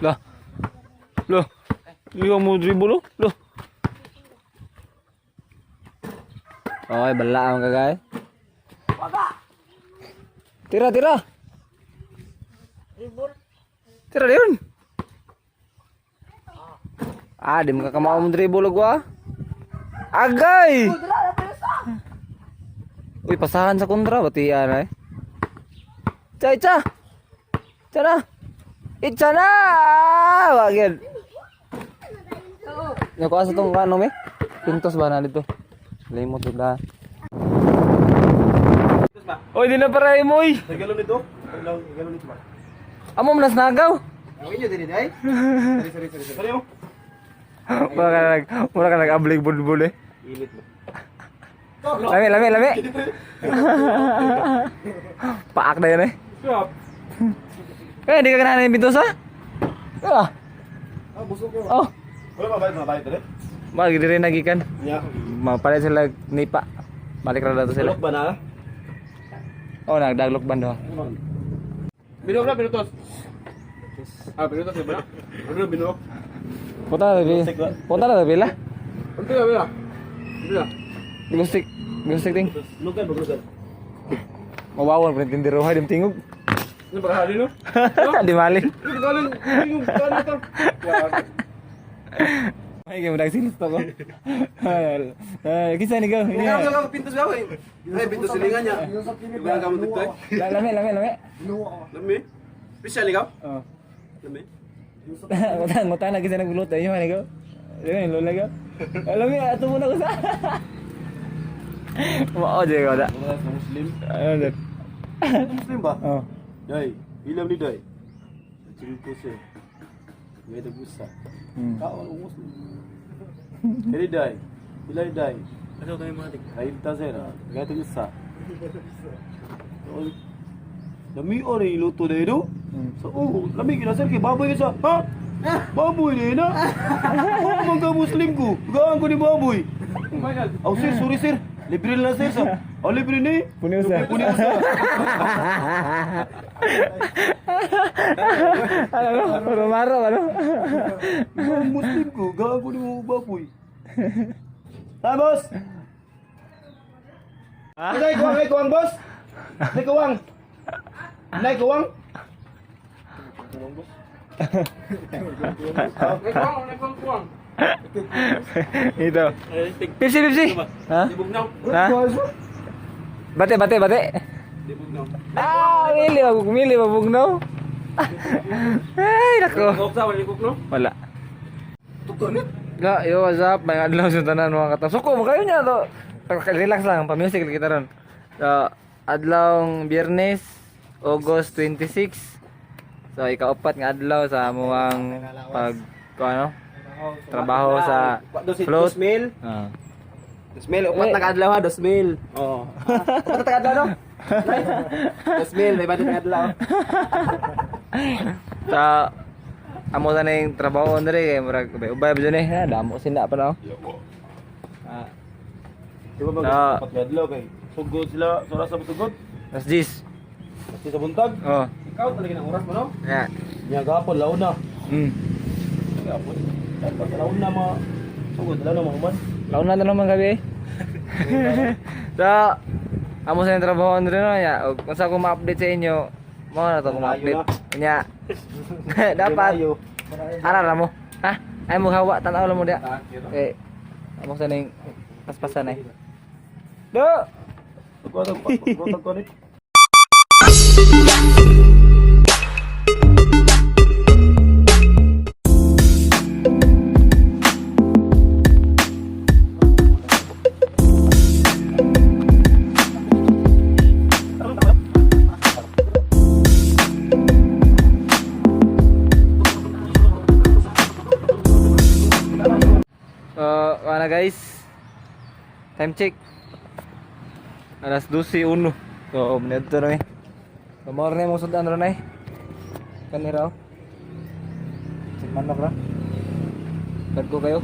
Lah. Loh. Ikaw mo dribble loh. Oy, bala ang kagay. Tira. Tira yun. Di mo ka kamao mo dribble gua. Agay. Uy, pasahan sa kontra batian ay. Cha. Tara. Itcha na. Wagin. Nako asa tong kano me? Pintos ba na dito? Limot da. Oy, di na para mo oy. Galon nito. Galon nito ba? Amo manas nagaw. Ang inyo din ay. Sorry. Sorry. Mura ka nag-ablig bulbul eh. Init mo. Lami. Paak na yun eh. Stop. Di ka kanahan yung pintos ha? Busog ko. Oh. Wala mabait dali. Bagi diri nagikan. Ya. Mapalit sila nipa. Balik ra dato sila. Lok ba na? Oh, nagdaglok bando. Binok na pinutos. Pinutos ba na? Ano binok? Punta na tabi la. Ano ba bila? Bila. Gustik ting. Lugan. Mawawon pa tindiro ha dim tingog. Ano ba hali no? Di mali. Galon to. Ay, kayo nagsilis to ko. Kisa ni go. Ano pintos ba eh? Ay pintos silingan niya. Wala ka mo dito. Lami. Lami. Special ikaw? Oh. Lami. Ngutang na kisa nagluto yun man go. Yun lola go. Lami ato muna ko sa. Mao je ko da. Muslim. Ano dat? Muslim ba? Oh. Dai, ilam ni dai. Cerita saya. Dia ada busa. Kau orang Muslim. Jadi dai. Bila dai. Ano kayo mati? Ay tazera. Dia ada busa. Dami ori luto dai do. So, lami kita sir ke baboy sa. Ha? Baboy ni na. Ang ka Muslim ko. Gaan ko ni baboy. Au sir, sorry sir. Libre na sir sa. Oh, libre ni. Punya usaha. Ano marah ano? Muslim ko, gago ni mo baboy. Ha, boss? Nay kuwang, boss? Nay kuwang. Nay kuwang, boss. Nay kuwang. Ito. Pipsi. Ha? Dibugnaw. Ha? Bate. Dibugnaw. Mili mabugnaw. Ay, nako. Koksa wala ni kokno? Wala. Tukonit. Yo, what's up? May adlaw sa tanan mga kata. Suko mo kayo niya to. Relax lang, pa-music kita ron. So, adlawng Biyernes, August 26. So, ikaapat nga adlaw sa amuang trabaho sa float. Dosmil. Ah. Dosmil, upat na kadlaw ha, dosmil. Oo. Upat na kadlaw no? Dosmil, may badit na kadlaw. Sa amo sa ning trabaho ndre kay murag ubay ba ni ha damo sinda pa na. Di ba mag upat kadlaw kay sugod sila, oras sa sugod. Nas 10. Kasi sa buntag. Oh. Ikaw talaga ng oras mo no? Ya. Nya gapon launa. Gapon. Pag launa ma sugod launa mo man. Laon na naman gabi. So, amo sa ning trabaho ndre no ya. Kung sa ko ma-update sa inyo, mo na to ko ma-update. Nya. Dapat ara mo. Ha? Ay mo hawa tanaw lang mo dia. Eh, amo sa ning paspasan ay. Do. Ko ni. Mana guys? Time check. Alas 12:01. So, menit to na eh. Kamor na mo sudan ron ay. Kanira. Check manok ra. Dagko kayo.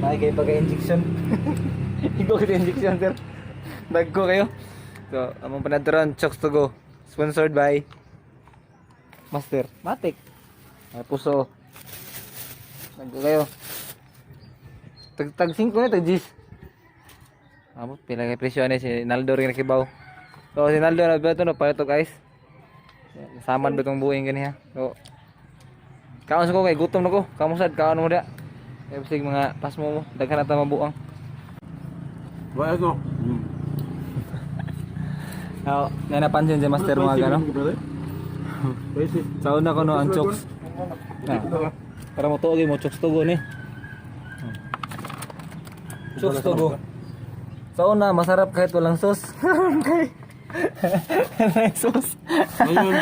May kay pagka-injection. Igo kay injection sir. Dagko kayo. So, among panadron Chokes to go. Sponsored by Master Matic. May puso. Nagko kayo. Tag 5 na tag 10. Amo pila kay presyo ani si Naldo rin nakibaw. So si Naldo na beto no payo to guys. Saman betong buing ganiha. So kaon sa ko kay gutom nako. Kamusad kaon mo dia. Kay bisig mga pasmo mo daghan na ta mabuang. Bayad no. Oh, nga napansin si Master mga gano. Pwede. Sa una ko no ang chokes. Para mo tuogi mo chokes tugo ni. Chokes tugo. Sa una masarap kahit walang sauce. May sauce. Ngayon,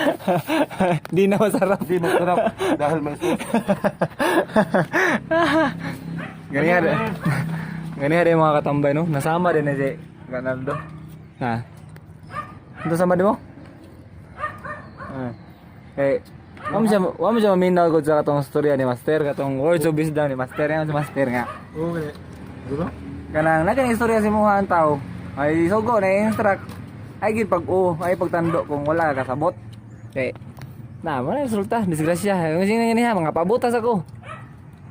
Di na masarap. di masarap dahil may sauce. Ganyan. Ganyan din mga katambay no. Nasama din na si Ronaldo. Ha. Ito sama di mo? Eh, wamo siya maminaw ko sa katong storya ni Master, katong words of wisdom ni Master yan si Master nga. Okay. Diba? Kanang nakan istorya si mga tao. Ay sugo na instruct. Ay gid pag ay pagtando kung wala ka kasabot. Kay na mo na resulta disgrasya. Yung sino niya mga pabutas ako.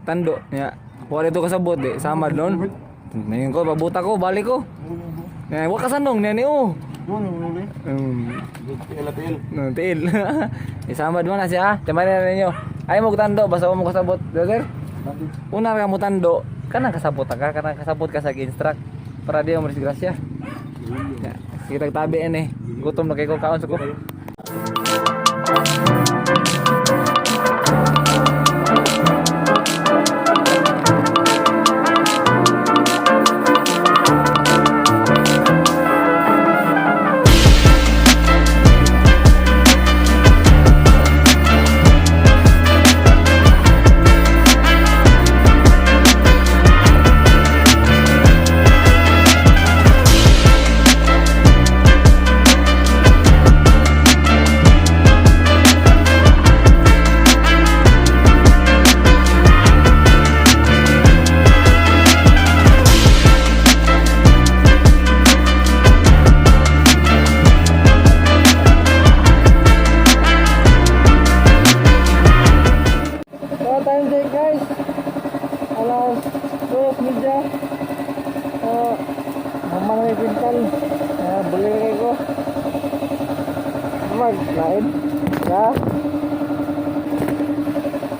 Tando niya. Wala ito kasabot di sama doon. Ngayon ko pabuta ko balik ko. Nga wa kasandong niya ni oh. Tiil. Isama doon na siya. Timan na ninyo. Ay mo tando basta mo kasabot. Sir. Una ka mo tando. Kanang kasabot ka, kanang kasabot ka sa instruct para di mo disgrasya. Ya, sige tagtabi ani. Gutom na kay ko kaon sa ko. Time check guys. Alas 2:30. Mamang may pintal. Beli ko. Lain. Ya.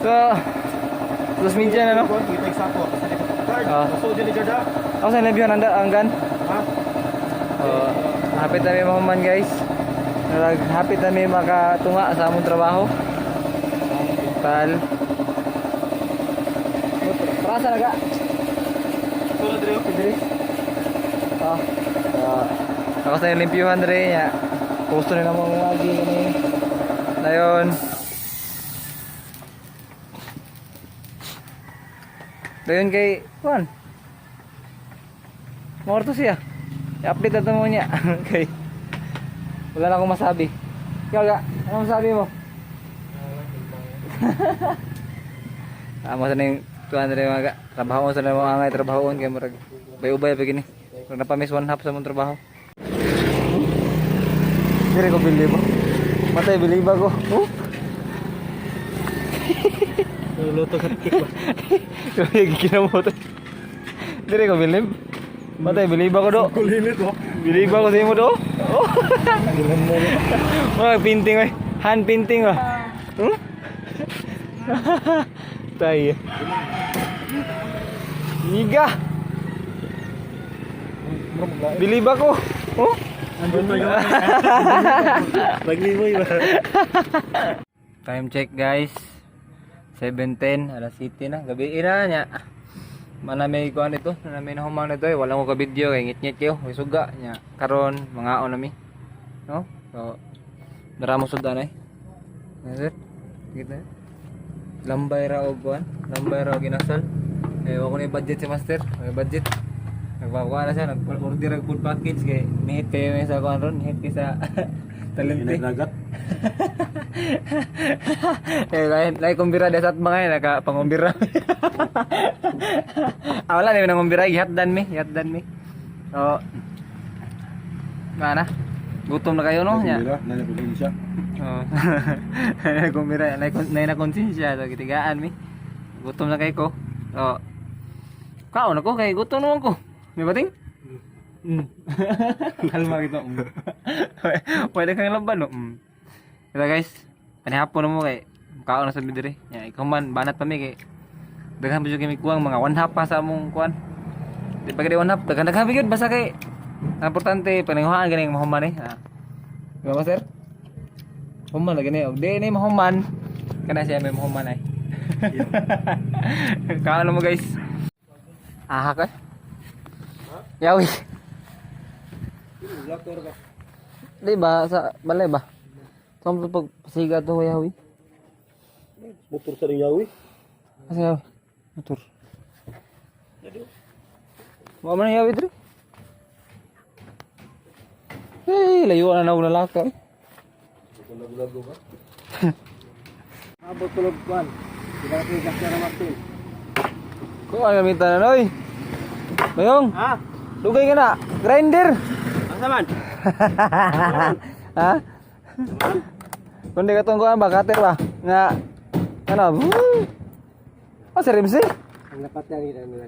So, 2:30 na no? Kita eksakto. Ah. So dili jada. Ako sa nabiyon anggan. Ha? Hapit na may mahuman guys. Hapit na may makatunga sa among trabaho. Tal. Rasa naga. Solo drio. Diri. Ako sa limpyuhan diri nya. Gusto nila mo lagi ni. Dayon. Dayon kay Juan. Morto siya. I-update na mo niya. Okay. Wala na akong masabi. Ikaw ga, ano masabi mo? Amo sa ning tuan diri mga trabaho sa mga angay trabahon kay murag bay-ubay pa gini. Murag napamiss one half sa mong trabaho. Dire ko bilibo. Matay biliba ko. Oh. Luto ka ba? Kaya kinamot. Dire ko bilib. Matay biliba ko do. Kulilit mo. Biliba ko sa imo do. Oh. Mga painting oi. Hand painting oh. Tay. Iga. Biliba ko. Oh. Andun tayo. Pagliboy ba? Time check guys. 7:10, alas 7 na. Gabi ina nya. Mana may kuan ito, na may nahumang nito wala ko ka video kay ngit-ngit yo, may suga nya. Karon mangaon nami. No? So dara mo sudan ay. Nasir. Kita. Lambay ra og kuan, lambay ra og ginasal. Eh wako ni budget si Master, may budget. Nagbawa na siya, nag-order ang food package kay nihit kayo may sa kuan ron, nihit kay sa talente. Nagat. Lain kumbira desat mga naka pangumbira. Wala na nangumbira, ihatdan mi. Oh. Mana? Gutom na kayo no nya. Nana probinsya. Oh. Kumira na konsensya so kitigaan mi. Gutom na kay ko. Oh. Kaon ako kay gutom naman ko. May bating? Kalma gitu. Pwede kang laban no. Kita guys, panihapon mo kay kaon na sa bidiri. Ya ikaw man banat pa mi kay daghan pa jud kami kuwang mga 1 half pa sa among kuan. Di pa kay 1 half daghan bigod basta kay ang importante paninguhaan ganing mahuman eh. Gama sir? Human lagi ni. Di ni mahuman. Kana siya may mahuman ay. Kaano mo guys? Aha ka? Yawi. Di ba sa balay ba? Sampo pag pasiga to yawi. Motor sa ring yawi. Asa yawi? Motor. Mo man yawi diri? Eh, layo na ako nalaka eh. Lago ka. Abot tulog kuan. Kita kita sa Martin. Ko ang gamitan na noy. Bayong. Ha? Dugay ka na. Grinder. Asa man? Ha? Kundi ka tungguan ba kater ba? Nga ano? Oh, si Rimsey. Ang dapat na nila nila.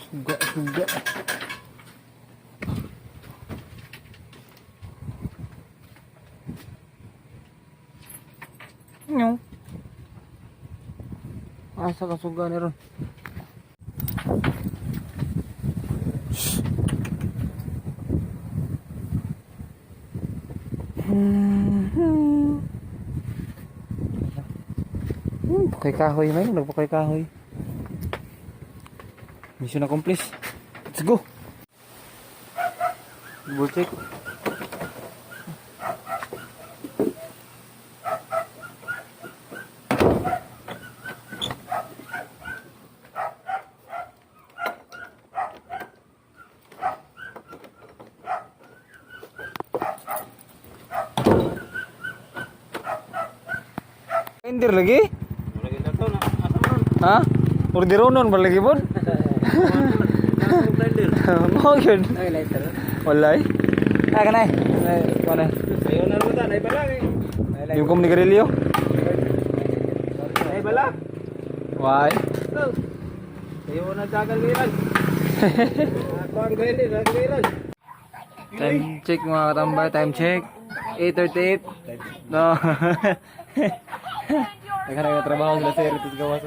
Suga. Nyong. Asa ka suga ni ron? Pakai kahoy may, nagpakai kahoy. Mission accomplished. Let's go. Double check. Indir lagi? Ha? Orderonon ba lagi pun? Mau yun? Walay. Ah, kanay. Kanay. Ayo na ruta, nay bala ni. Yung kum ni Garilio? Nay bala. Why? Ayo na dagal gilan. Ako ang gilan. Time check mga katambay, time check. 8:38. No. Nagtrabaho sila sir ito sa gawas.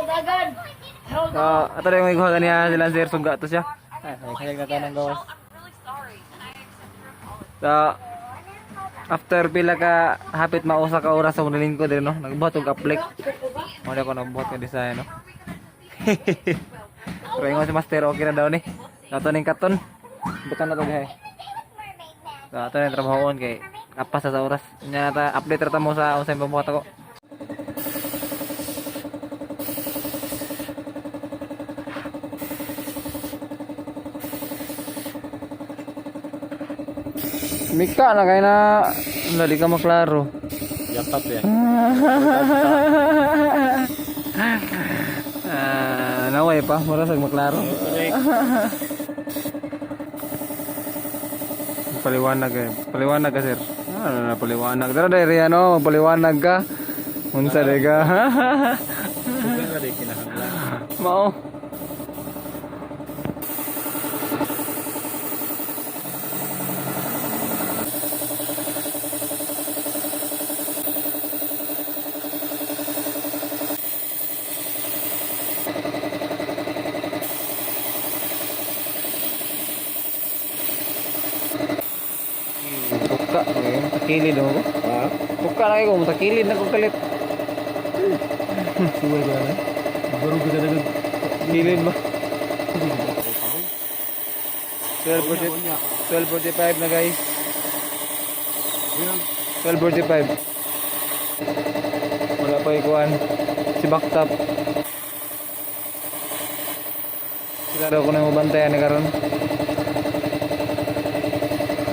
Dagan. Ato na yung iguha kaniya sila sir suga to siya. Kaya na tanong gawas. So, after pila ka hapit mausa ka oras sa unaling ko din no. Nagbuhat og aplik. Mo ko nagbuhat ka design no. Pero ingon si master okay na daw ni. Dato ning katon. Bukan na to gahay. So, ato na trabahoon kay kapas sa oras. Nya ta update ra ta mo sa unsay pambuhat ako. Mika na kaya na di ka maklaro. Yakap ya. Naway pa, marasag maklaro. Paliwanag ka sir. Ano na paliwanag? Dara dai ano, paliwanag ka. Unsa de ka? Mao. Buka, takilid ako. Ha? Buka na kayo, takilid na ko kalit. Suwe ba na? Baru kita dagang Kilid ba? 12:45 na guys. 12:45. Wala pa ikuan. Si Baktap. Siguro ko na mabantayan ni karon.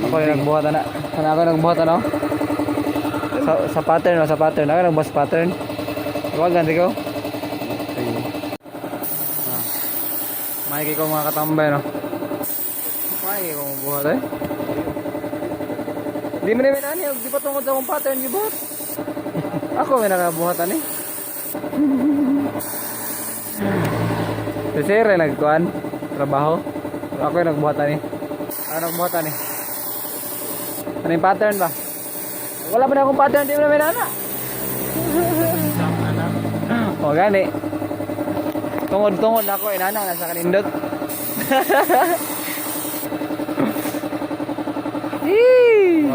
Ako yung nagbuhat na. Ako nagbuhat ano? Sa pattern. Ako nagbuhat sa pattern. Huwag ganti ko. May kayo mga katambay, no? May kayo buhat eh. Di mo namin ani, di pa tungkol sa akong pattern yung buhat. Ako may nakabuhatan eh. Si Sir ay nagkuhan, trabaho. Ako yung nagbuhatan eh. Ako nagbuhatan eh. Ano yung pattern ba? Wala pa na akong pattern, di mo namin ana. O gani. Tungod-tungod ako, inanang nasa kanindot. Hii.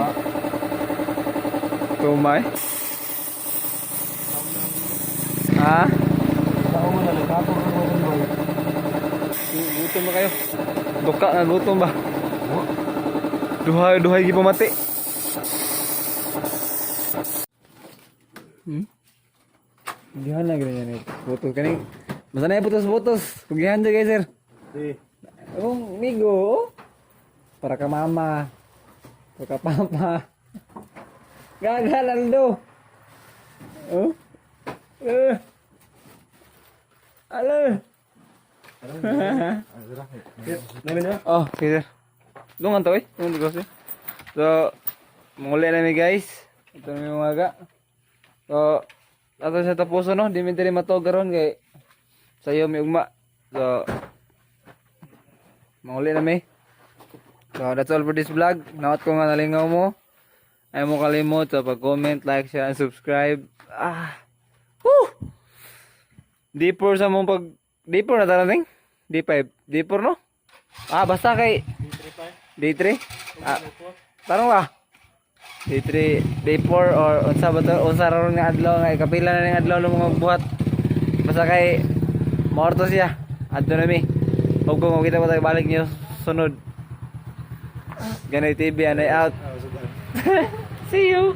Tumay. Ha? Tao mo na nagkapon ka mo boy. Gutom ba kayo? Duka na gutom ba? Duhay gi pamati. Gihan na ganyan ito. Putos kani. Masa na putos-putos. Kugihan dyan guys sir. Si. Ang migo. Para ka mama. Para ka papa. Gagalan do. Oh? Alo. Namin na. Oh, okay sir. Lungan to eh. Lungan to kasi. So, manguli na guys. Ito na yung umaga. So, ato sa tapuso no. Di minti rin matogaron kay sayo may ugma. So, manguli na may. So, that's all for this vlog. Nawat ko nga nalingaw mo. Ay mo kalimot sa pag-comment, like, share, and subscribe. Woo! D4 sa mong pag... D4 na tarating? D5. D4 no? Basta kay... D3? Tanong ba? D3, D4 or unsa ba to? Unsa ra ron nga adlaw nga kapila na ning adlaw mo magbuhat. Basta kay morto siya. Adto na mi. Ug kung kita pa tayo balik niyo sunod. Ganay TV anay out. See you.